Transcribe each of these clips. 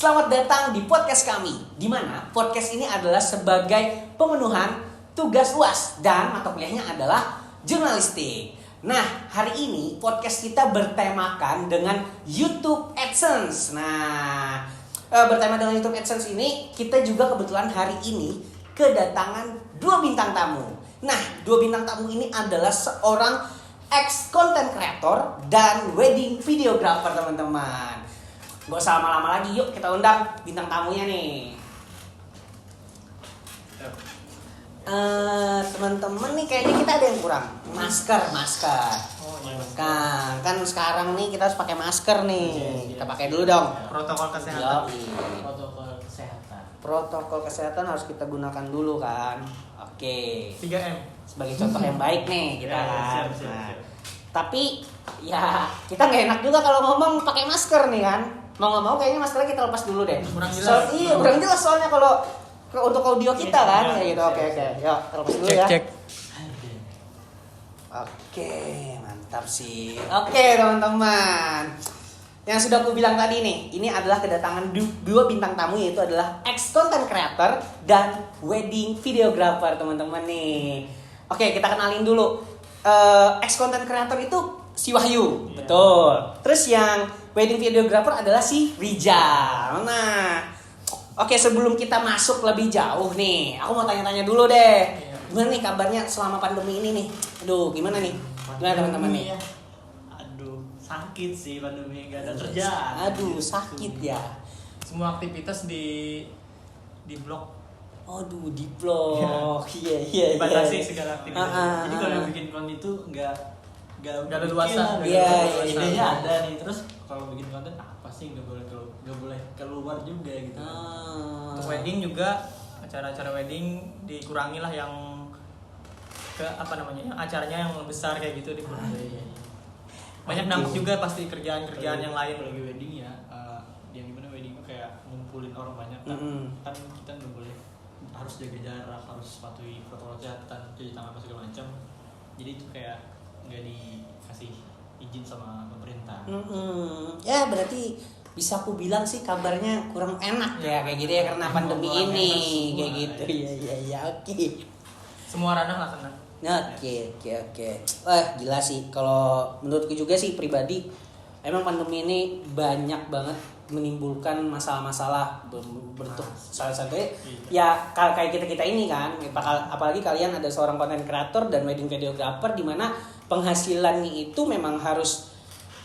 Selamat datang di podcast kami, di mana podcast ini adalah sebagai pemenuhan tugas UAS dan mata kuliahnya adalah jurnalistik. Nah, hari ini podcast kita bertemakan dengan YouTube AdSense. Nah, bertema dengan YouTube AdSense ini, kita juga kebetulan hari ini kedatangan 2 bintang tamu. Nah, 2 bintang tamu ini adalah seorang ex-content creator dan wedding videographer, teman-teman. Gak usah lama-lama lagi, yuk kita undang bintang tamunya nih. Teman-teman nih kayaknya kita ada yang kurang. Masker. Oh iya, Kan sekarang nih kita harus pakai masker nih. Kita pakai dulu dong. Protokol kesehatan. Protokol kesehatan harus kita gunakan dulu kan. Oke. 3M. Sebagai contoh yang baik nih kita kan. Siap. Nah, tapi ya kita nggak enak juga kalau ngomong pakai masker nih kan. Mau nggak mau kayaknya maskernya kita lepas dulu deh. Kurang jelas. Kurang jelas soalnya kalau untuk audio kita kan kayak gitu. Oke. Yuk, terlepas dulu ya. Cek. Oke, mantap sih. Oke, teman-teman. Yang sudah aku bilang tadi nih, ini adalah kedatangan 2 bintang tamu, yaitu adalah ex-content creator dan wedding videographer, teman-teman nih. Oke, kita kenalin dulu. Ex-content creator itu si Wahyu, betul. Terus yang wedding videographer adalah si Rijal. Nah, oke, sebelum kita masuk lebih jauh nih, aku mau tanya-tanya dulu deh. Gimana nih kabarnya selama pandemi ini nih? Aduh, gimana nih? Gimana teman-teman nih? Aduh, sakit sih pandemi, gak ada kerjaan. Aduh, sakit ya. Semua aktivitas di blog. Aduh, di vlog. Iya. Dibatasi segala aktivitas. Jadi kalau yang ah. bikin konten itu nggak Nggak leluasa. Iya. Idenya ada nih, terus kalau bikin konten apa sih nggak boleh keluar juga gitu. Untuk wedding juga, acara-acara wedding dikurangi lah yang yang acaranya yang besar kayak gitu dikurangi. Banyak dampak juga pasti kerjaan-kerjaan yang lain. Lagi wedding ya, yang gimana wedding itu kayak ngumpulin orang banyak kan, kan kita nggak boleh, harus jaga jarak, harus patuhi protokol kesehatan, cuci tangan apa segala macam. Jadi itu kayak nggak dikasih izin sama pemerintah. Ya berarti bisa aku bilang sih kabarnya kurang enak ya kayak gitu ya karena pandemi Kurang ini enak semua, kayak gitu. Iya, oke. Semua ranah lah kena. Oke. Gila sih. Kalau menurutku juga sih pribadi, emang pandemi ini banyak banget menimbulkan masalah-masalah bentuk salah satunya ya kayak kita ini kan. Apalagi kalian ada seorang content creator dan wedding videographer di mana penghasilannya itu memang harus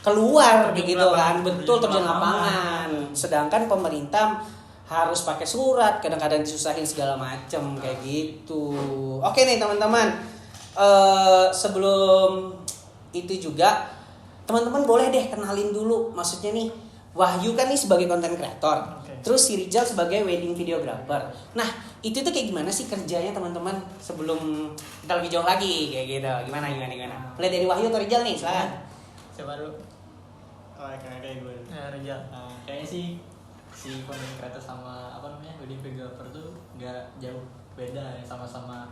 keluar gitu kan. Betul, terjun lapangan. Sedangkan pemerintah harus pakai surat, kadang-kadang disusahin segala macem kayak gitu. Oke nih teman-teman. Sebelum itu juga teman-teman boleh deh kenalin dulu, maksudnya nih Wahyu kan nih sebagai content creator, terus si Rijal sebagai wedding videographer. Nah itu tuh kayak gimana sih kerjanya teman-teman sebelum kita lebih jauh lagi kayak gitu? Gimana? Mulai dari Wahyu atau Rijal nih, silakan. Siapa dulu? Kayak gue. Rijal. Kayaknya sih si content creator sama wedding videographer tuh nggak jauh beda ya, sama-sama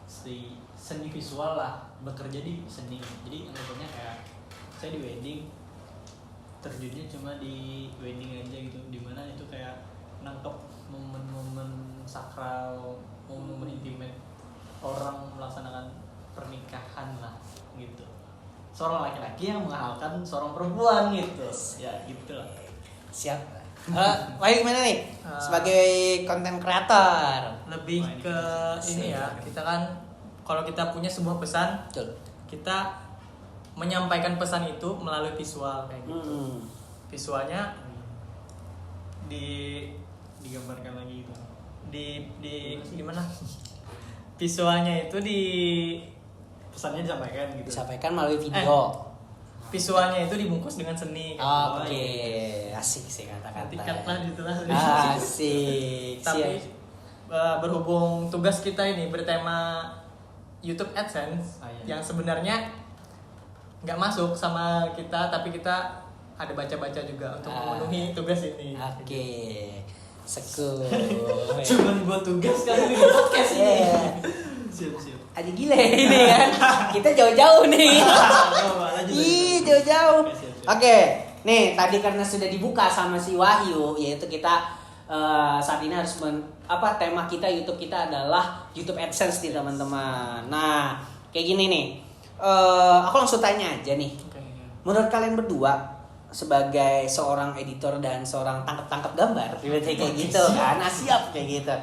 si seni visual lah, bekerja di seni. Jadi anggapnya kayak saya di wedding, terjunnya cuma di wedding aja gitu, dimana itu kayak nangkep momen-momen sakral, momen-momen intimate orang melaksanakan pernikahan lah gitu. Seorang laki-laki yang menghalalkan seorang perempuan gitu, ya gitulah. Siap. Wahyu gimana nih sebagai content creator? Lebih ke ini ya, kita kan kalau kita punya sebuah pesan, Betul. kita menyampaikan pesan itu melalui visual kayak gitu. Visualnya Digambarkan lagi gitu. di gimana? Visualnya itu Pesannya disampaikan gitu. Disampaikan melalui video. Visualnya itu dibungkus dengan seni. Oke, asik sih kata-kata. Tingkat lah gitu lah. Asik. Tapi berhubung tugas kita ini bertema YouTube AdSense yang sebenarnya nggak masuk sama kita, tapi kita ada baca-baca juga untuk memenuhi tugas ini. Oke. Sekul. Cuman buat tugas kan di podcast ini. Siap. Aja gile ini kan. Kita jauh-jauh nih. Lanjut. Ih, jauh-jauh. Siap. Oke. nih tadi karena sudah dibuka sama si Wahyu, yaitu kita saat ini harus tema kita YouTube kita adalah YouTube AdSense nih teman-teman. Nah kayak gini nih, aku langsung tanya aja nih. Menurut kalian berdua sebagai seorang editor dan seorang tangkap gambar, kayak gitu kan, siap kayak gitu.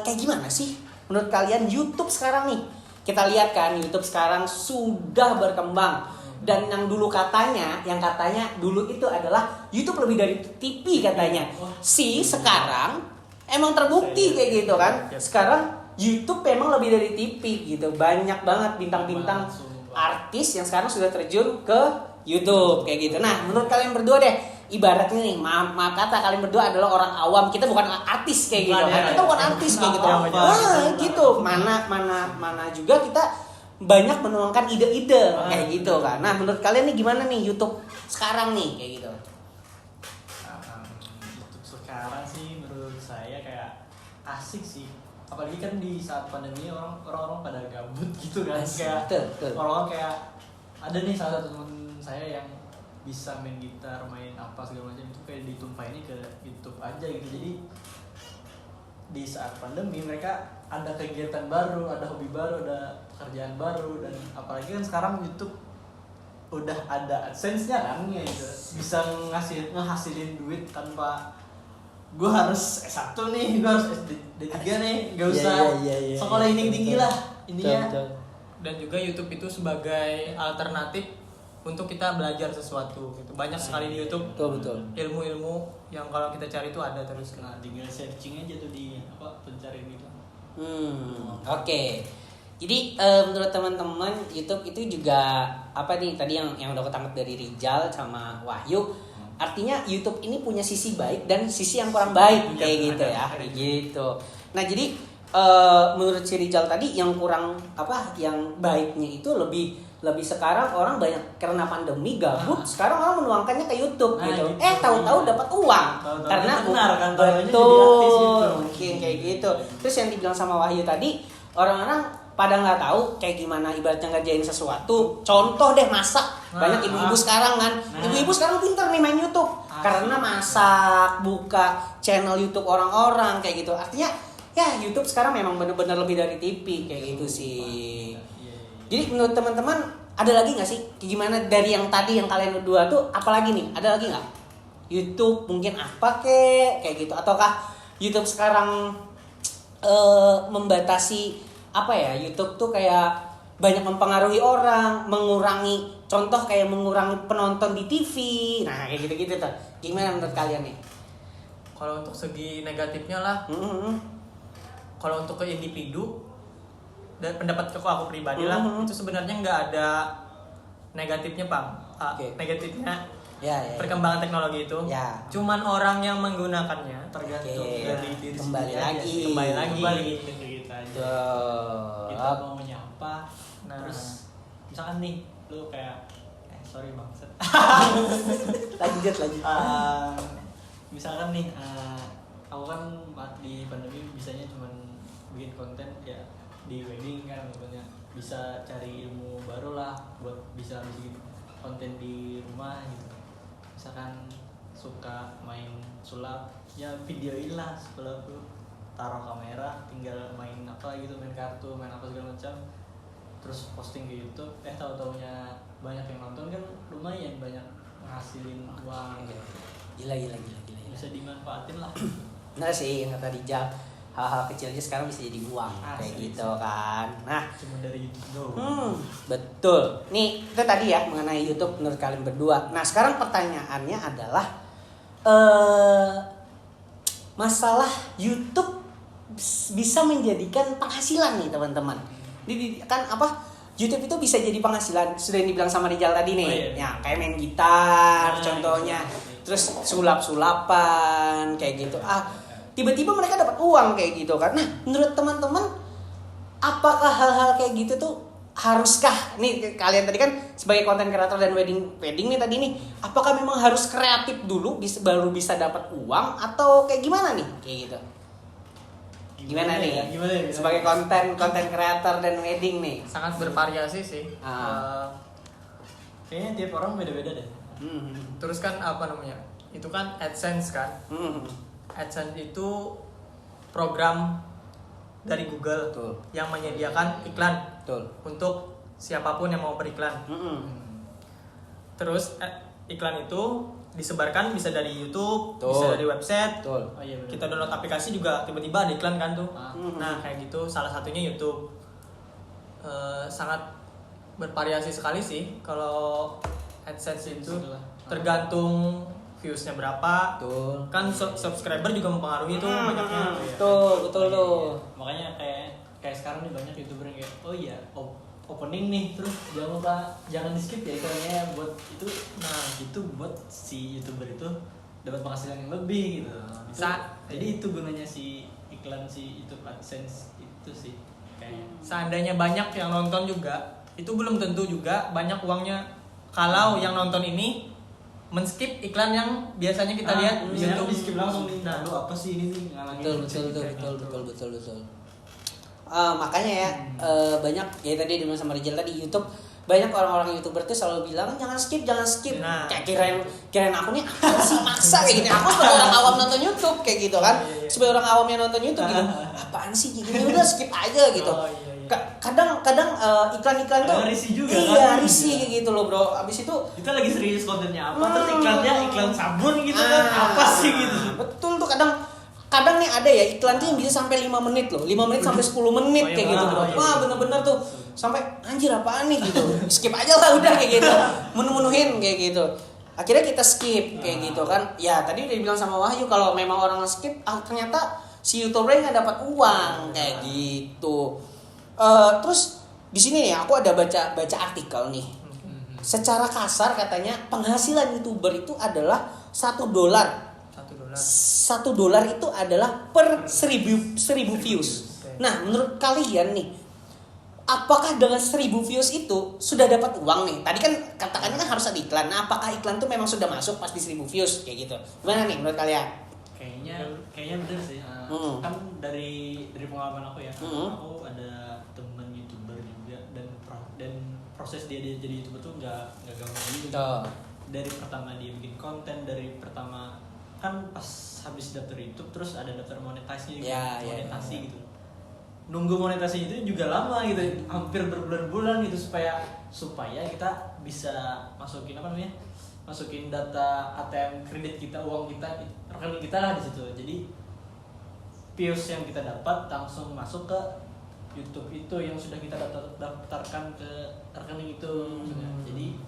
Kayak gimana sih menurut kalian YouTube sekarang nih? Kita lihat kan YouTube sekarang sudah berkembang. Dan yang katanya dulu itu adalah YouTube lebih dari TV katanya. Sekarang emang terbukti kayak gitu kan. Sekarang YouTube memang lebih dari TV gitu. Banyak banget bintang-bintang artis yang sekarang sudah terjun ke YouTube kayak gitu. Nah, menurut kalian berdua deh, ibaratnya nih, maaf kata kalian berdua adalah orang awam. Kita bukan artis kayak gitu kan. Kita bukan artis kayak gitu. Gitu. Mana juga kita banyak menuangkan ide-ide kayak gitu kan. Nah, menurut kalian nih gimana nih YouTube sekarang nih kayak gitu? YouTube sekarang sih menurut saya kayak asik sih. Apalagi kan di saat pandemi orang-orang pada gabut gitu kan. Kayak orang-orang kayak ada nih salah satu teman saya yang bisa main gitar, main apa segala macam itu kayak ditumpahin ke YouTube aja gitu. Jadi di saat pandemi mereka ada kegiatan baru, ada hobi baru, ada pekerjaan baru, dan apalagi kan sekarang YouTube udah ada AdSense-nya kan gitu. Bisa ngehasilin duit tanpa gue harus S1 nih, gue harus D3 nih, gak usah sekolah yang tinggi lah intinya. Dan juga YouTube itu sebagai alternatif untuk kita belajar sesuatu gitu. Banyak sekali di YouTube Betul. ilmu-ilmu yang kalau kita cari itu ada terus. Nah, tinggal searching aja tuh di pencarian gitu. Oke. Jadi menurut teman-teman YouTube itu juga apa nih tadi yang udah aku tangkap dari Rizal sama Wahyu. Artinya YouTube ini punya sisi baik dan sisi yang kurang baik kayak gitu ya. Kayak gitu. Nah, jadi menurut si Rizal tadi yang kurang yang baiknya itu lebih sekarang orang banyak karena pandemi gabut, sekarang orang menuangkannya ke YouTube gitu. Tahu-tahu dapat uang karena kan betul mungkin kayak gitu. Terus yang dibilang sama Wahyu tadi, orang-orang pada nggak tahu kayak gimana ibaratnya ngerjain sesuatu. Contoh deh masak, banyak ibu-ibu sekarang kan, ibu-ibu sekarang pintar nih main YouTube karena masak, buka channel YouTube orang-orang kayak gitu. Artinya ya YouTube sekarang memang benar-benar lebih dari TV kayak gitu sih. Jadi menurut teman-teman ada lagi nggak sih gimana dari yang tadi yang kalian berdua tuh apalagi nih, ada lagi nggak YouTube mungkin apa kayak gitu, ataukah YouTube sekarang membatasi YouTube tuh kayak banyak mempengaruhi orang, mengurangi penonton di TV, nah kayak gitu tuh. Gimana menurut kalian nih? Kalau untuk segi negatifnya lah, kalau untuk ke individu dan pendapat aku pribadi lah, itu sebenarnya nggak ada negatifnya Bang. Negatifnya perkembangan teknologi itu cuman orang yang menggunakannya, tergantung dari diri kembali lagi ke kita aja. Kita maunya apa, terus misalkan nih lu kayak sorry bangset lanjut misalkan nih aku kan di pandemi bisanya cuman bikin konten ya di wedding kan, pokoknya bisa cari ilmu baru lah buat bisa bikin konten di rumah gitu. Misalkan suka main sulap ya videoin lah sulap tuh, taruh kamera tinggal main apa gitu, main kartu, main apa segala macam, terus posting ke YouTube. Tahu-taunya banyak yang nonton kan, lumayan banyak ngasilin uang gitu. Gila. Bisa dimanfaatin lah. Benar sih yang kata Rijal, hal-hal kecilnya sekarang bisa jadi uang kayak gitu kan. Nah, cuma dari YouTube doang. Betul. Nih, itu tadi ya mengenai YouTube menurut kalian berdua. Nah, sekarang pertanyaannya adalah masalah YouTube bisa menjadikan penghasilan nih, teman-teman. Kan YouTube itu bisa jadi penghasilan. Sudah yang dibilang sama Rijal tadi nih. Ya, kayak main gitar contohnya. Terus sulap-sulapan kayak gitu. Tiba-tiba mereka dapat uang kayak gitu kan. Nah, menurut teman-teman apakah hal-hal kayak gitu tuh haruskah nih kalian tadi kan sebagai konten kreator dan wedding nih tadi nih, apakah memang harus kreatif dulu baru bisa dapat uang atau kayak gimana nih kayak gitu? Gimana nih? Sebagai konten kreator dan wedding nih. Sangat bervariasi sih. Kayaknya tiap orang beda-beda deh. Terus kan apa namanya? Itu kan AdSense kan. AdSense itu program dari Google Betul. yang menyediakan iklan Betul. untuk siapapun yang mau beriklan. Terus iklan itu disebarkan bisa dari YouTube, Betul. bisa dari website. Betul. Oh iya benar. Kita download aplikasi juga tiba-tiba ada iklan kan tuh. Ah. Nah kayak gitu salah satunya YouTube. Sangat bervariasi sekali sih kalau AdSense itu tergantung viewsnya berapa. Betul. Kan subscriber juga mempengaruhi tuh banyaknya. Betul tuh. Makanya kayak sekarang nih banyak youtuber yang kayak oh iya opening nih terus jangan di skip ya iklannya buat itu. Nah itu buat si youtuber itu dapat penghasilan yang lebih gitu. Jadi itu gunanya si iklan si YouTube AdSense itu sih kayaknya. Seandainya banyak yang nonton juga, itu belum tentu juga banyak uangnya. Kalau yang nonton ini men-skip iklan yang biasanya kita lihat di Biasanya YouTube. di skip langsung nih. Nah, lu apa sih ini nih ngalangin? Betul. Makanya ya banyak ya tadi dibilang sama Rizal tadi YouTube banyak orang-orang YouTuber tuh selalu bilang jangan skip. Nah. Kayak kirain aku nih apa sih maksa kayak gini. Aku sebagai orang awam nonton YouTube kayak gitu kan. Sebagai orang awam yang nonton YouTube gitu. Apaan sih gini udah skip aja gitu. Oh, iya. Kadang iklan-iklan tuh risih juga iya, kan? risih kayak gitu loh, Bro. Abis itu Kita lagi serius kontennya apa? Terus iklannya iklan sabun gitu kan? Apa sih gitu? Betul tuh kadang nih ada ya iklan tuh yang bisa sampai 5 menit loh. 5 menit sampai 10 menit Oh, iya, kayak gitu, Bro. iya. Wah, bener-bener tuh sampai anjir apaan nih gitu. Skip aja lah udah kayak gitu. Menu-menuhin kayak gitu. Akhirnya kita skip kayak gitu kan. Ya, tadi udah dibilang sama Wahyu kalau memang orang skip ternyata si YouTuber nggak dapat uang kayak gitu. Terus di sini nih aku ada baca artikel nih. Secara kasar katanya penghasilan YouTuber itu adalah $1. $1 itu adalah per 1000 views. Nah, menurut kalian nih, apakah dengan 1000 views itu sudah dapat uang nih? Tadi kan katakannya kan harus ada iklan. Nah, apakah iklan tuh memang sudah masuk pas di 1000 views kayak gitu? Gimana nih menurut kalian? Kayaknya bener sih. Kan dari pengalaman aku ya, aku ada teman YouTuber juga dan proses dia jadi YouTuber tuh nggak gampang gitu. Dari pertama dia bikin konten, dari pertama kan pas habis daftar YouTube terus ada daftar monetasi gitu. Nunggu monetasi itu juga lama gitu, hampir berbulan-bulan gitu supaya kita bisa masukin data ATM kredit kita, uang kita, rekening kita lah di situ. Jadi views yang kita dapat langsung masuk ke YouTube itu yang sudah kita daftarkan ke rekening itu. Jadi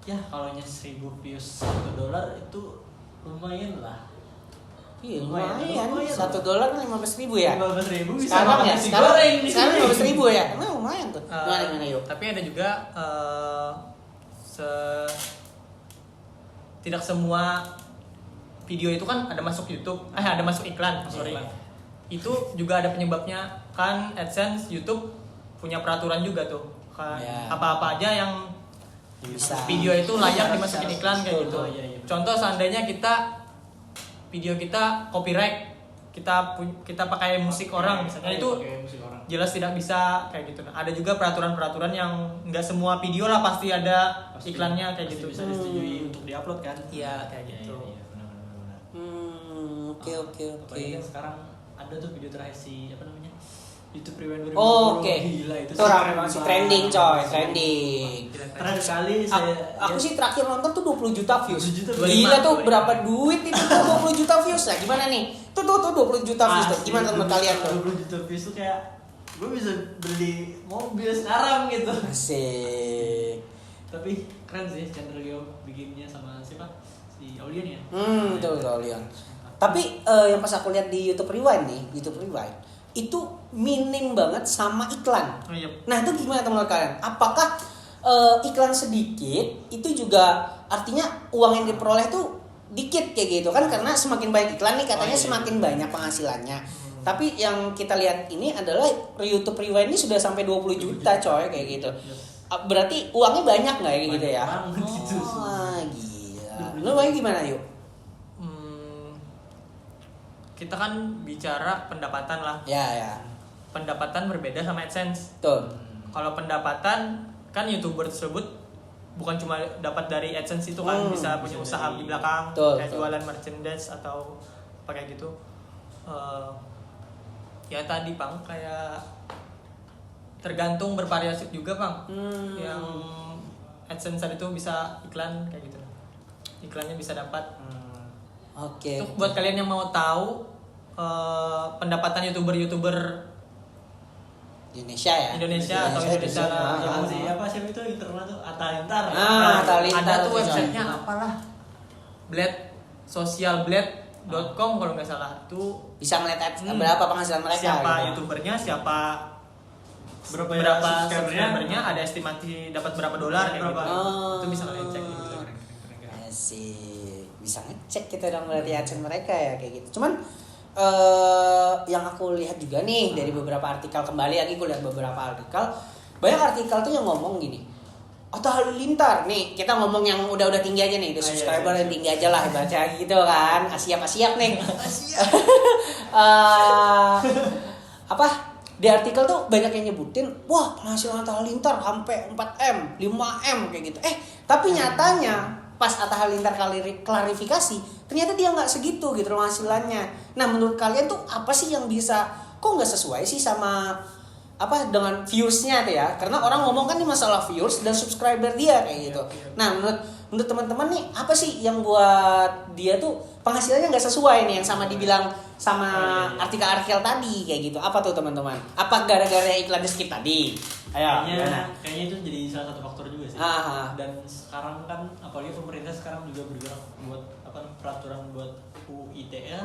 ya kalau 1000 views $1 itu lumayan lah. Iya lumayan. $1 kan 15.000 ya. 15.000 bisa Sekarang makan ya. nasi Sekarang goreng di sekarang sini. 15.000 ya. Nah, lumayan tuh. Gimana yuk? Tapi ada juga tidak semua video itu kan ada masuk YouTube, ada masuk iklan, sorry. Itu juga ada penyebabnya kan. AdSense YouTube punya peraturan juga tuh kan. Apa-apa aja yang Bisa. video itu layak dimasukin iklan kayak gitu. Iya. Contoh seandainya video kita copyright, kita pakai musik orang misalnya, itu jelas tidak bisa kayak gitu. Nah, ada juga peraturan-peraturan yang nggak semua video lah pasti ada iklannya kayak gitu. Bisa disetujui untuk diupload kan? Iya kayak gitu. Iya, benar. Oke. Apalagi kan sekarang ada tuh video terakhir si apa namanya? YouTube Rewind 2020. Oke. Gila itu. Itu rame banget sih, trending coy, trending. Terakhir kali Aku sih terakhir nonton tuh 20 juta views. 20 juta, Gila 25. tuh berapa duit itu tuh 20 juta views lah. Gimana nih? Tuh 20 juta views tuh. Gimana menurut kalian tuh? 20 juta views tuh kayak gue bisa beli mobil sekarang gitu. Asik. Tapi keren sih Chandra Leo bikinnya sama siapa? Si Aulian ya? Betul Leon. Tapi yang pas aku lihat di YouTube Rewind itu minim banget sama iklan. Oh, iya. Nah itu gimana teman kalian? Apakah iklan sedikit itu juga artinya uang yang diperoleh tuh dikit kayak gitu kan? Karena semakin banyak iklan nih katanya semakin banyak penghasilannya. Tapi yang kita lihat ini adalah YouTube Rewind ini sudah sampai 20 juta coy kayak gitu. Berarti uangnya banyak nggak ya gitu ya? Gila. Lu bayangin gimana yuk? Kita kan bicara pendapatan lah. Ya. Pendapatan berbeda sama AdSense. Tuh. Kalau pendapatan kan YouTuber tersebut bukan cuma dapat dari AdSense itu kan, bisa punya usaha di belakang, kayak jualan merchandise atau apa kayak gitu. Ya tadi Bang, kayak tergantung bervariasi juga Bang. Yang AdSense itu bisa iklan kayak gitu. Iklannya bisa dapat. Oke. Untuk buat kalian yang mau tahu pendapatan YouTuber Indonesia ya. Indonesia atau Indonesia yang siapa sih itu internal tuh Atta Halilintar. Atta Halilintar ada tuh websitenya apalah, socialblade.com kalau nggak salah tuh, bisa ngeliat berapa penghasilan mereka. Siapa gitu. YouTubernya, siapa Berapa subscribernya, ada estimasi dapat berapa dolar kayak gitu. Itu bisa kalian cek gitu. Ya sih, bisa ngecek kita dong berarti AdSense mereka ya kayak gitu. Cuman yang aku lihat juga nih dari beberapa artikel, kembali lagi aku lihat beberapa artikel, banyak artikel tuh yang ngomong gini, Atta Halilintar nih, kita ngomong yang udah tinggi aja nih, subscriber yang tinggi aja lah baca gitu kan, siap nih. Apa di artikel tuh banyak yang nyebutin, wah penghasilan Atta Halilintar sampai 4M, 5M kayak gitu. Tapi nyatanya pas Atta Halilintar klarifikasi, ternyata dia nggak segitu gitu loh penghasilannya. Nah menurut kalian tuh apa sih yang bisa, kok nggak sesuai sih sama apa dengan viewsnya tuh ya? Karena orang ngomong kan ini masalah views dan subscriber dia kayak gitu. Nah menurut teman-teman nih, apa sih yang buat dia tuh penghasilannya nggak sesuai nih yang sama dibilang sama artikel-artikel tadi kayak gitu? Apa tuh teman-teman? Apa gara-gara iklan di skip tadi? Ayo, kayaknya itu jadi salah satu faktor juga sih. Dan sekarang kan apalagi pemerintah sekarang juga bergerak buat peraturan buat UU ITE.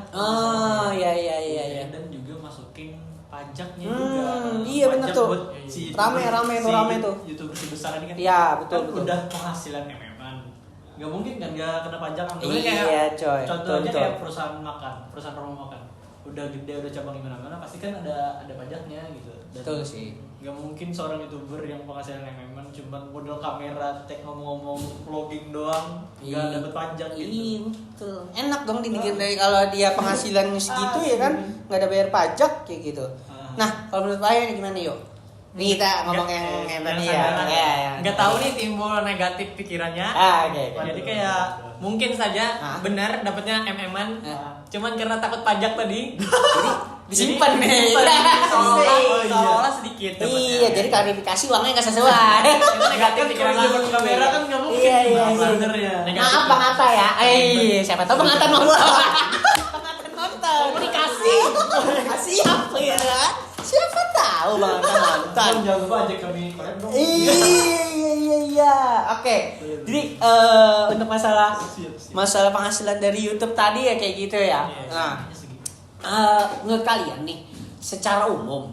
Iya. Dan juga masukin pajaknya juga. Iya benar tuh. Rame tuh. YouTuber besar ini kan. Iya, betul. Udah penghasilan memang. Gak mungkin kan gak kena pajak kan. Iya, coy. Contohnya kayak perusahaan rumah makan. Udah gede, udah cabang di mana-mana pasti kan ada pajaknya gitu. Betul sih. Gak mungkin seorang YouTuber yang penghasilan memang cuma modal kamera, ngomong-ngomong vlogging doang, gak dapet pajak gitu. Iya betul. Enak dong dibikin dari kalau dia penghasilan segitu ya kan, nggak ada bayar pajak kayak gitu. Nah kalau menurut saya ini gimana yuk? Nih kita ngomong yang tadi ya. Nggak tahu nih timbul negatif pikirannya. Oke. Jadi kayak mungkin saja benar dapatnya MM-an, cuman karena takut pajak tadi. Disimpan nih. Seolah sedikit. Iya, jadi klarifikasi uangnya nggak sesuai. Negatif pikiran Kalau kamera kan nggak mungkin. Iya. Maaf Bang Atta ya. Siapa tahu Bang Atta nonton. Bang Atta nonton. Dikasih. Kasih apa ya? Siapa tahu Bang Atta nonton. Jangan lupa ajak kami korek dong. Iya. Oke. Jadi untuk masalah penghasilan dari YouTube tadi ya kayak gitu ya. Nah, menurut kalian nih secara umum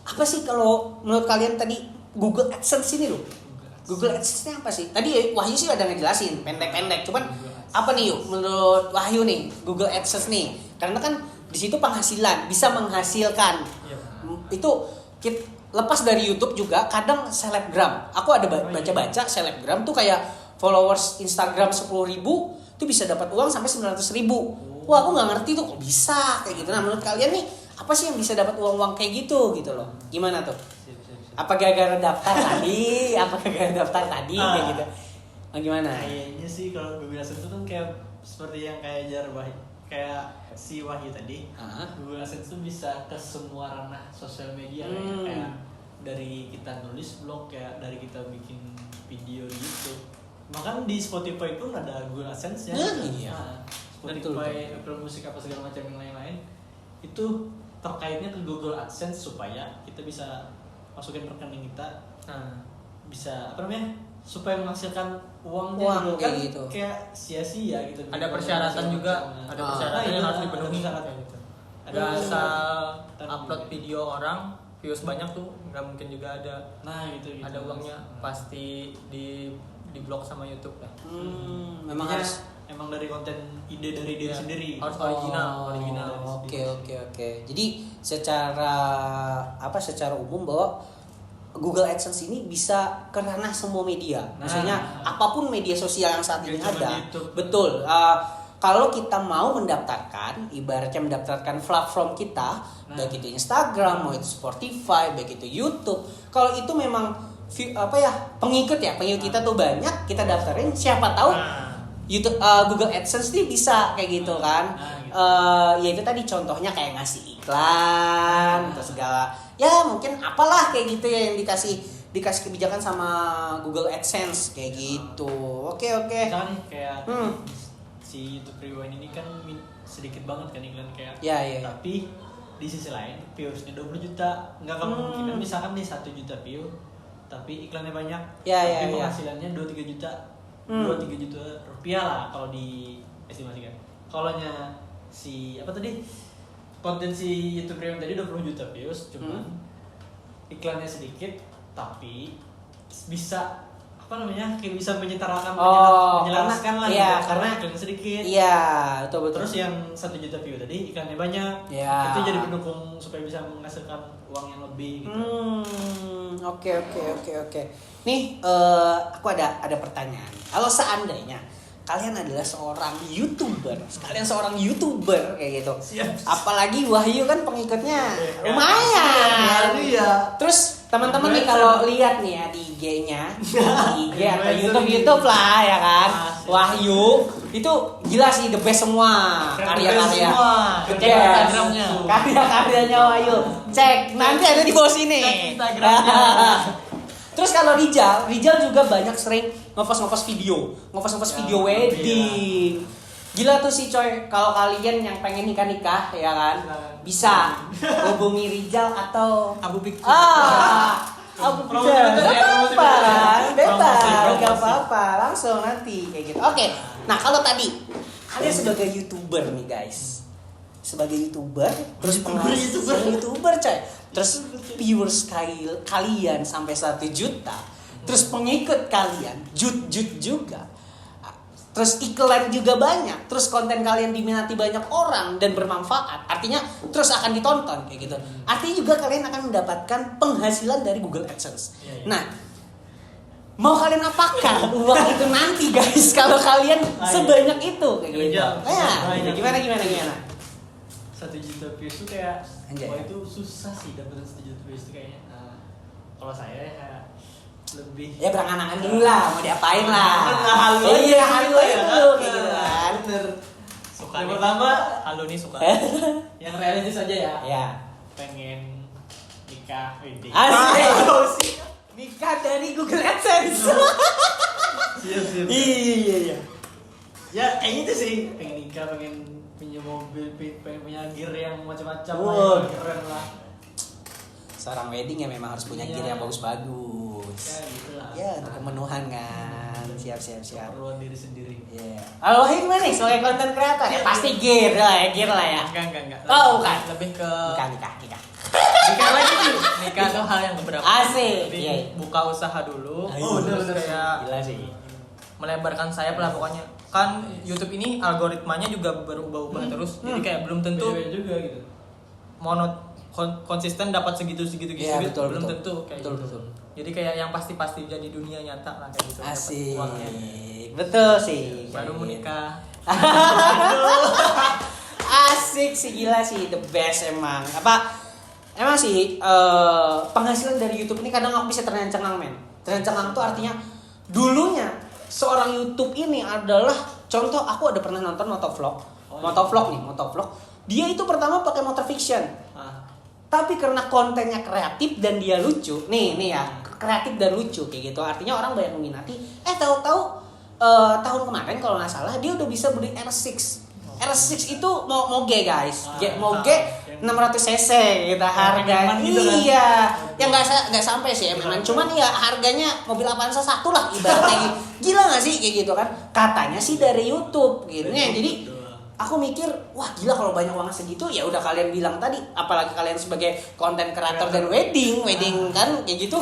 apa sih kalau menurut kalian tadi Google AdSense ini loh? Google AdSense-nya apa sih? Tadi Wahyu sih udah ngejelasin pendek-pendek, cuman apa nih yuk menurut Wahyu nih Google AdSense nih? Karena kan di situ penghasilan, bisa menghasilkan. Itu lepas dari YouTube juga kadang selebgram. Aku ada baca-baca selebgram tuh kayak followers Instagram 10.000 tuh bisa dapat uang sampai 900.000. Wah aku nggak ngerti tuh kok bisa kayak gitu. Nah menurut kalian nih apa sih yang bisa dapat uang kayak gitu loh? Gimana tuh? Apa gara-gara daftar tadi? Kayak gitu? Gimana? Kayaknya sih kalau Google AdSense itu kan kayak seperti yang kayak si Wahyu tadi. Google AdSense itu bisa ke semua ranah sosial media kayak dari kita nulis blog, kayak dari kita bikin video di YouTube. Bahkan di Spotify pun ada Google AdSense ya. Spotify, Apple Music apa segala macam yang lain-lain itu terkaitnya ke Google AdSense supaya kita bisa masukin rekening kita, bisa supaya menghasilkan uangnya kayak gitu. Kayak sia-sia gitu. Ada persyaratan juga, ada persyaratan yang harus dipenuhi kayak gitu. Ada asal upload video orang views banyak tuh nggak mungkin juga ada. Gitu. Ada uangnya pasti di blok sama YouTube lah. Memang dari konten ide dari diri sendiri. Harus original. Oke. Jadi secara umum bahwa Google AdSense ini bisa ke ranah semua media. Maksudnya apapun media sosial yang saat ini ada. Betul. Kalau kita mau mendaftarkan, ibaratnya mendaftarkan platform kita, baik itu Instagram, mau itu Spotify, baik itu YouTube. Kalau itu memang pengikut kita tuh banyak, kita daftarin, siapa tahu YouTube Google AdSense nih bisa kayak gitu kan. Ya itu tadi contohnya kayak ngasih iklan atau segala ya mungkin apalah kayak gitu ya yang dikasih kebijakan sama Google AdSense kayak gitu. Oke. Misalnya nih kayak si YouTube Rewind ini kan sedikit banget kan iklan kayak. Ya. Tapi di sisi lain viewsnya 20 juta. Enggak kemungkinan misalkan nih 1 juta view tapi iklannya banyak. Tapi penghasilannya 2-3 juta. 2-3 juta rupiah lah kalau diestimasikan. Kalau si apa tadi? Konten si YouTube Rewind tadi 20 juta views cuman iklannya sedikit tapi bisa kayak bisa menyetarakan menjelaskan lah karena iklannya sedikit. Iya, betul. Terus yang 1 juta view tadi iklannya banyak. Itu jadi pendukung supaya bisa menghasilkan uang yang lebih gitu. Oke. Nih, aku ada pertanyaan. Kalau seandainya kalian adalah seorang YouTuber kayak gitu. Siap. Apalagi Wahyu kan pengikutnya lumayan. Iya. Terus teman-teman nih kalau lihat nih ya di IG-nya, IG atau YouTube lah ya kan. Wahyu itu gila sih, the best semua karya-karya. Karya-karyanya Wahyu. Cek, nanti ada di bawah sini. Instagramnya. Terus kalau Rijal juga banyak sering ngepost video wedding. Gila tuh sih coy, kalau kalian yang pengen nikah ya kan, bisa hubungi Rijal atau Abu Pikir. Abu Pikir. Gak apa-apa, langsung nanti kayak gitu. Oke. Nah, kalau tadi kalian sebagai YouTuber nih guys. Terus YouTuber coy. Terus viewers kalian sampai 1 juta. Terus pengikut kalian jut juga. Terus iklan juga banyak. Terus konten kalian diminati banyak orang dan bermanfaat. Artinya terus akan ditonton kayak gitu. Artinya juga kalian akan mendapatkan penghasilan dari Google AdSense. Nah, mau kalian apakan uang itu nanti guys kalau kalian sebanyak itu kayak gitu. Gimana? 1 juta views tuh kayak wah itu susah sih dapetin 1 juta views tuh kayaknya. Kalau saya lebih berangan-angan dulu lah, mau diapain lah. Halu itu kayak gitu kan. Bener. Suka yang pertama halu nih suka. Yang realistis aja ya. Ya. Pengen nikah wedding. Asik. Nikah dari Google AdSense. Siap. Iya. Ya kayak gitu sih, pengen nikah, pengen punya mobil, pengen punya gear yang macam-macam keren lah. Seorang wedding ya memang harus punya gear yang bagus-bagus. Ya gitu lah. Ya untuk kemenuhan kan. Siap. Perluan diri sendiri. Iya. Kalau Wahyu gimana nih sebagai content creator? Ya pasti gear lah ya. Enggak. Oh, bukan. Lebih ke Nikah. nikah lagi nih. Nikah tuh hal yang beberapa. Asik. Jadi Iya. buka usaha dulu. Bener. Kayak Gila sih. melebarkan sayap lah pokoknya. Kan YouTube ini algoritmanya juga berubah-ubah terus. Jadi kayak belum tentu Beda juga gitu. konsisten dapat segitu Iya, betul, belum betul. tentu kayak Betul, gitu. betul. Jadi kayak yang pasti jadi dunia nyata lah kayak gitu. Dapat Asik. uangnya. Betul sih. Baru menikah. Asik sih, gila sih, the best emang. Emang sih penghasilan dari YouTube ini kadang aku bisa tercengang men. Tercengang tuh artinya dulunya seorang YouTube ini adalah contoh, aku ada pernah nonton motovlog. Dia itu pertama pakai motor fiction. Tapi karena kontennya kreatif dan dia lucu, nih ya, kreatif dan lucu kayak gitu. Artinya orang banyak meminati. Tahu-tahu tahun kemarin kalau nggak salah dia udah bisa beli R6. R6 itu moge guys, moge 600 cc gitu harga. Gitu kan? Iya, yang nggak sampai sih MM, cuman ya harganya mobil Avanza 1 lah ibaratnya. Gila nggak sih kayak gitu kan? Katanya sih dari YouTube gitu ya. Jadi aku mikir, wah gila kalau banyak uang segitu ya udah kalian bilang tadi, apalagi kalian sebagai konten kreator dan wedding kan kayak gitu.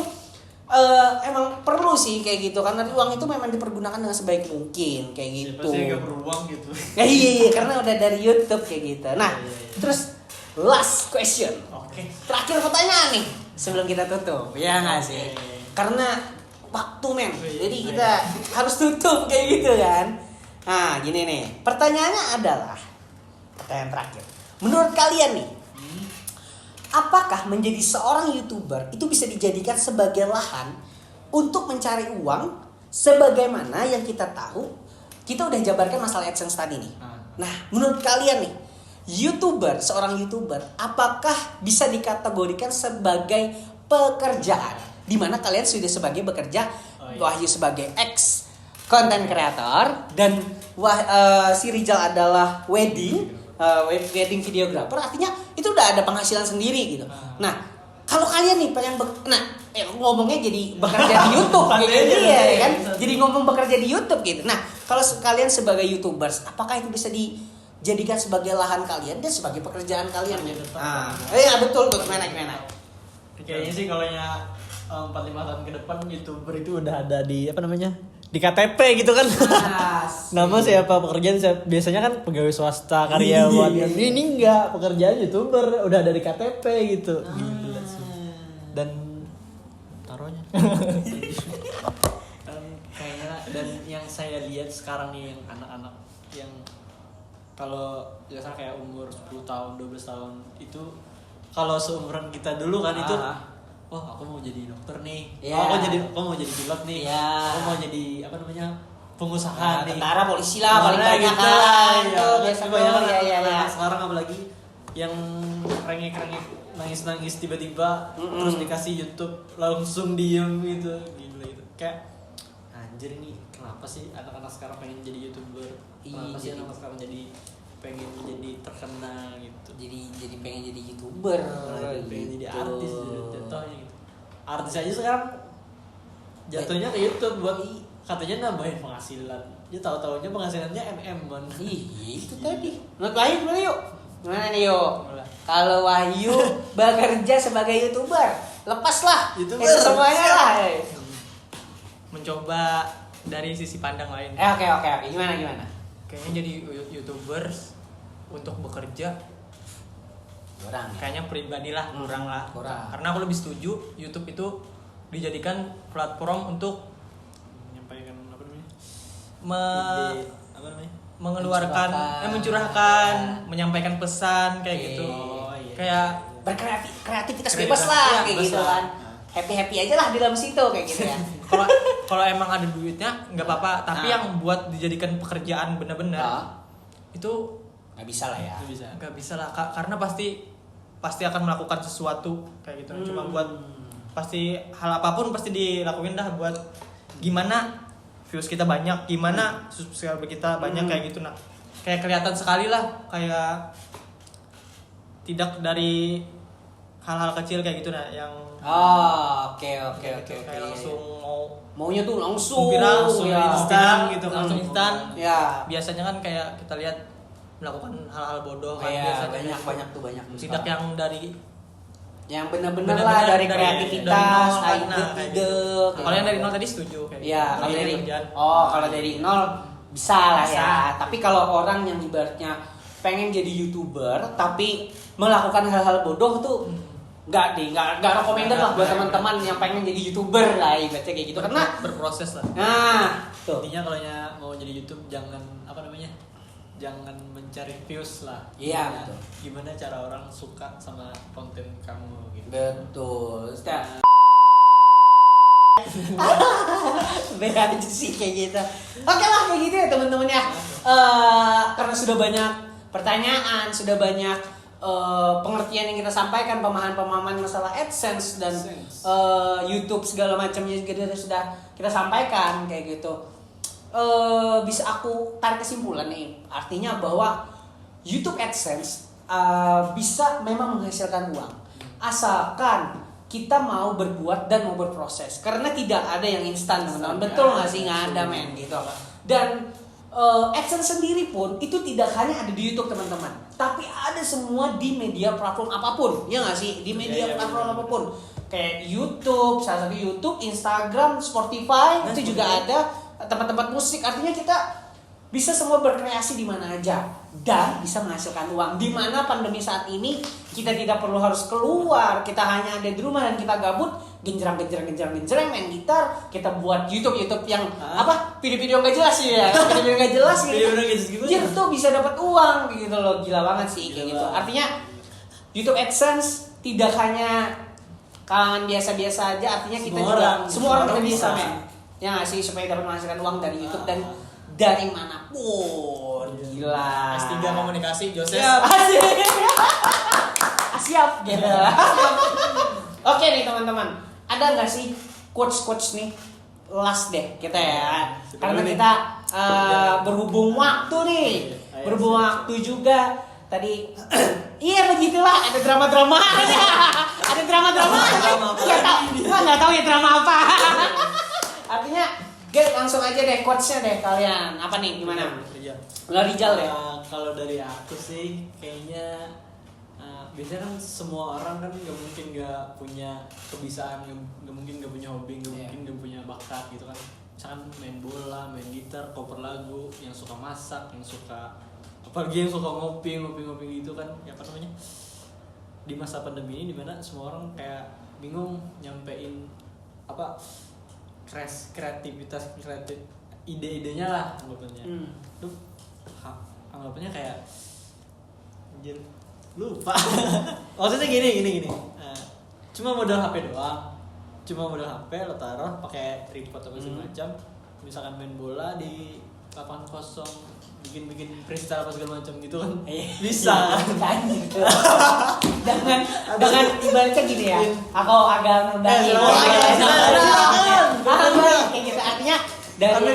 Emang perlu sih kayak gitu karena uang itu memang dipergunakan dengan sebaik mungkin kayak gitu. Siapa sih nggak beruang gitu? Iya, karena udah dari YouTube kayak gitu. Nah, terus last question. Oke. Terakhir pertanyaan nih sebelum kita tutup. Ya nggak sih? Karena waktu men. Jadi kita harus tutup kayak gitu kan. Nah, gini nih. Pertanyaannya adalah pertanyaan terakhir. Menurut kalian nih, apakah menjadi seorang YouTuber itu bisa dijadikan sebagai lahan untuk mencari uang sebagaimana yang kita tahu, kita udah jabarkan masalah AdSense tadi nih. Nah, menurut kalian nih, seorang YouTuber, apakah bisa dikategorikan sebagai pekerjaan? Dimana kalian sudah sebagai bekerja, Wahyu sebagai ex content creator dan si Rizal adalah wedding videographer, artinya itu udah ada penghasilan sendiri gitu. Nah, kalau kalian nih pengen ngomongnya jadi bekerja di YouTube gitu ya kan? Jadi ngomong bekerja di YouTube gitu. Nah, kalau kalian sebagai YouTubers, apakah itu bisa dijadikan sebagai lahan kalian dan sebagai pekerjaan kalian? Betul tuh, gimana? Kayaknya sih kalau 4-5 tahun ke depan YouTuber itu udah ada di apa namanya? Di KTP gitu kan. Nama siapa, pekerjaan siapa? Biasanya kan pegawai swasta, karyawan. Ini enggak, pekerjaan YouTuber udah ada di KTP gitu. Gila sih. Dan taruhnya. Dan yang saya lihat sekarang nih yang anak-anak yang kalau biasa kayak umur 10 tahun, 12 tahun itu kalau seumuran kita dulu kan itu aku mau jadi dokter nih. Aku mau jadi pilot nih. Aku mau jadi apa namanya? Pengusaha nih. Tentara, polisi lah paling banyak gitu kan. Itu biasa Ya. Sekarang apalagi yang rengek-rengek nangis-nangis tiba-tiba terus dikasih YouTube langsung diem gitu. Gila itu. Kayak anjir nih, kenapa sih anak-anak sekarang pengen jadi YouTuber? Kenapa sih anak-anak sekarang pengen jadi terkenal gitu? Jadi pengen jadi YouTuber, pengen jadi artis jatuhnya gitu. Artis aja sekarang jatuhnya ke YouTube buat katanya nambahin penghasilan. Dia tahu-taunya penghasilannya MM-an. Itu tadi. Menurut Wahyu dulu yuk. Gimana nih yuk? Kalau Wahyu bekerja sebagai YouTuber, lepaslah itu semuanya lah. Mencoba dari sisi pandang lain. Oke. Gimana? Kayaknya jadi YouTubers untuk bekerja kurang. Kayaknya pribadi lah kurang. Karena aku lebih setuju YouTube itu dijadikan platform untuk menyampaikan apa namanya? Mengeluarkan, mencurahkan, menyampaikan pesan kayak gitu. Kayak kreativitas bebas lah kayak gitu kan. Happy aja lah di dalam situ kayak gitu ya. Kalau emang ada duitnya nggak apa-apa, tapi yang buat dijadikan pekerjaan benar-benar itu nggak bisa lah ya. Nggak bisa lah, karena pasti akan melakukan sesuatu kayak gitu. Cuma buat pasti hal apapun pasti dilakuin dah buat gimana views kita banyak, gimana subscriber kita banyak kayak gitu. Nah, kayak kelihatan sekali lah, kayak tidak dari hal-hal kecil kayak gitu yang oke. Kayak langsung maunya tuh langsung instan gitu, langsung instan. Ya. Biasanya kan kayak kita lihat melakukan hal-hal bodoh kan biasanya banyak tuh. Tidak yang dari yang benar-benar lah dari kreativitas, ide. Kalau yang dari nol tadi setuju kayak gitu. Kalau dari nol bisa lah ya. Tapi kalau orang yang ibaratnya pengen jadi YouTuber tapi melakukan hal-hal bodoh tuh nggak recommended lah buat teman-teman yang pengen jadi YouTuber lah ibaratnya kayak gitu, karena berproses lah. Tuh. Intinya kalau mau jadi YouTube jangan jangan mencari views lah. Iya, betul. Gimana cara orang suka sama konten kamu gitu. Betul. Beda aja sih kayak gitu. Oke lah kayak gitu ya teman-teman ya. Karena sudah banyak pertanyaan, sudah banyak pengertian yang kita sampaikan, pemahaman masalah AdSense dan YouTube segala macamnya juga sudah kita sampaikan kayak gitu. Bisa aku tarik kesimpulan nih, artinya bahwa YouTube AdSense bisa memang menghasilkan uang asalkan kita mau berbuat dan mau berproses, karena tidak ada yang instan teman-teman. Betul nggak sih? Nggak ada men gitu. Dan AdSense sendiri pun itu tidak hanya ada di YouTube teman-teman, tapi ada semua di media platform apapun, ya nggak sih? Di media platform apapun, kayak YouTube, salah satu YouTube, Instagram, Spotify, itu juga ada tempat-tempat musik. Artinya kita bisa semua berkreasi di mana aja dan bisa menghasilkan uang. Di mana pandemi saat ini kita tidak perlu harus keluar, kita hanya ada di rumah dan kita gabut, genjreng main gitar, kita buat YouTube yang video-video nggak jelas ya, video nggak jelas gitu. Dia tuh bisa dapat uang gitu loh, gila banget sih kayak gitu. Artinya YouTube AdSense tidak hanya kalangan biasa-biasa aja, artinya kita semua orang juga bisa men. Ya nggak sih, supaya dapat menghasilkan uang dari YouTube dan dari manapun. Gila. S3 komunikasi Joses. Siap gitu. Oke nih teman-teman, ada nggak sih quotes nih last deh kita ya, karena kita berhubung waktu nih, berhubung waktu juga tadi. Iya begitulah, ada drama-drama, ada drama-drama. Nggak tahu ya drama apa. Artinya, langsung aja deh quotesnya deh kalian. Apa nih, gimana? Rijal deh. Kalau dari aku sih kayaknya biasanya kan semua orang kan nggak mungkin nggak punya kebiasaan, nggak mungkin nggak punya hobi, nggak mungkin nggak punya bakat gitu kan. Misalkan main bola, main gitar, cover lagu, yang suka masak, yang suka apalagi yang suka ngopi gitu kan. Ya apa namanya, di masa pandemi ini dimana semua orang kayak bingung nyampein apa kreativitas ide-idenya lah anggapannya. Tuh anggapannya kayak anjir lupa. Maksudnya gini. Cuma modal HP doang. Cuma modal HP lo taruh pakai tripod atau segala macam. Misalkan main bola di lapangan kosong, bikin freestyle apa segala macam gitu kan. Bisa kan gitu. dengan ibaratnya gini ya. Aku agak ngebangi. Kayak gitu, artinya dari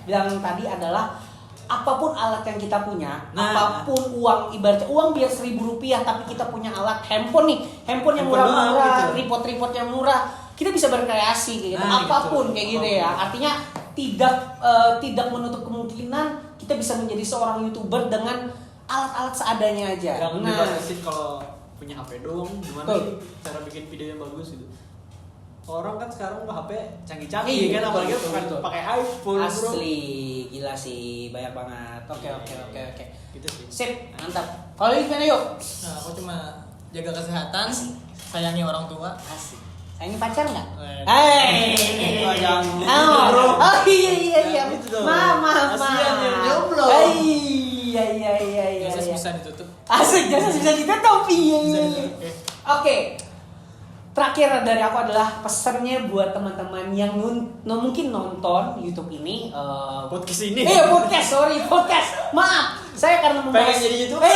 bilang tadi adalah apapun alat yang kita punya, apapun uang, ibaratnya uang biar 1.000 rupiah, tapi kita punya alat handphone nih, handphone yang murah-murah, tripod yang murah, kita bisa berkreasi gitu, apapun kayak gitu ya. Artinya tidak menutup kemungkinan kita bisa menjadi seorang YouTuber dengan alat-alat seadanya aja. Jangan dibatasin kalau punya HP doang, gimana sih cara bikin video yang bagus gitu. Orang kan sekarang HP canggih-canggih kan, apalagi pakai iPhone. Asli, gila sih, banyak banget. Oke. Gitu sih. Sip, mantap. Kalau ini gimana yuk? Nah, aku cuma jaga kesehatan, sayangi orang tua. Asik. Sayangi pacar nggak? Oh iya. Mama. Jomblo. Iya. Joses bisa ditutup. Asik, Joses bisa ditutup. Iya. Oke. Terakhir dari aku adalah pesannya buat teman-teman yang mungkin nonton YouTube ini, podcast ini. Podcast. Maaf, saya karena membahas pengen jadi YouTuber.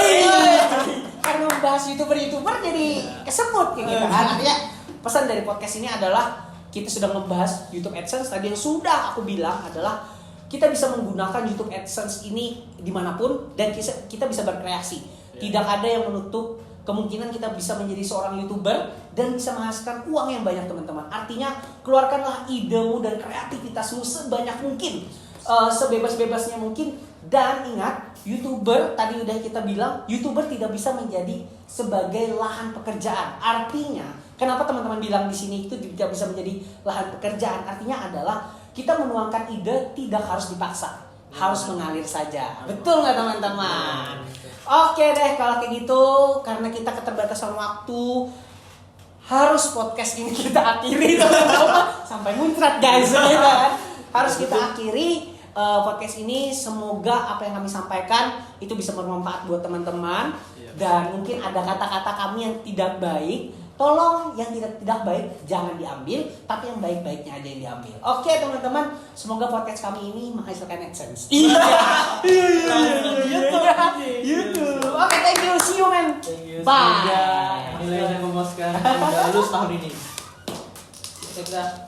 Karena membahas YouTuber jadi kesebut kayak gitu. Artinya pesan dari podcast ini adalah kita sudah membahas YouTube AdSense. Tadi yang sudah aku bilang adalah kita bisa menggunakan YouTube AdSense ini dimanapun dan kita bisa berkreasi. Tidak ada yang menutup kemungkinan kita bisa menjadi seorang YouTuber dan bisa menghasilkan uang yang banyak teman-teman. Artinya keluarkanlah idemu dan kreativitasmu sebanyak mungkin, sebebas-bebasnya mungkin. Dan ingat, YouTuber tadi udah kita bilang, YouTuber tidak bisa menjadi sebagai lahan pekerjaan. Artinya, kenapa teman-teman bilang di sini itu tidak bisa menjadi lahan pekerjaan? Artinya adalah kita menuangkan ide tidak harus dipaksa, harus mengalir saja. Betul nggak teman-teman? Oke deh kalau kayak gitu, karena kita keterbatasan waktu, harus podcast ini kita akhiri teman-teman. Sampai muncrat guys ya kan. Harus kita akhiri podcast ini. Semoga apa yang kami sampaikan itu bisa bermanfaat buat teman-teman. Dan mungkin ada kata-kata kami yang tidak baik, tolong yang tidak baik jangan diambil, tapi yang baik-baiknya aja yang diambil. Oke teman-teman, semoga podcast kami ini menghasilkan AdSense. Iya. YouTube. Oke, thank you, see you man. Bye. Nilainya memuaskan. Udah lulus tahun ini. Kita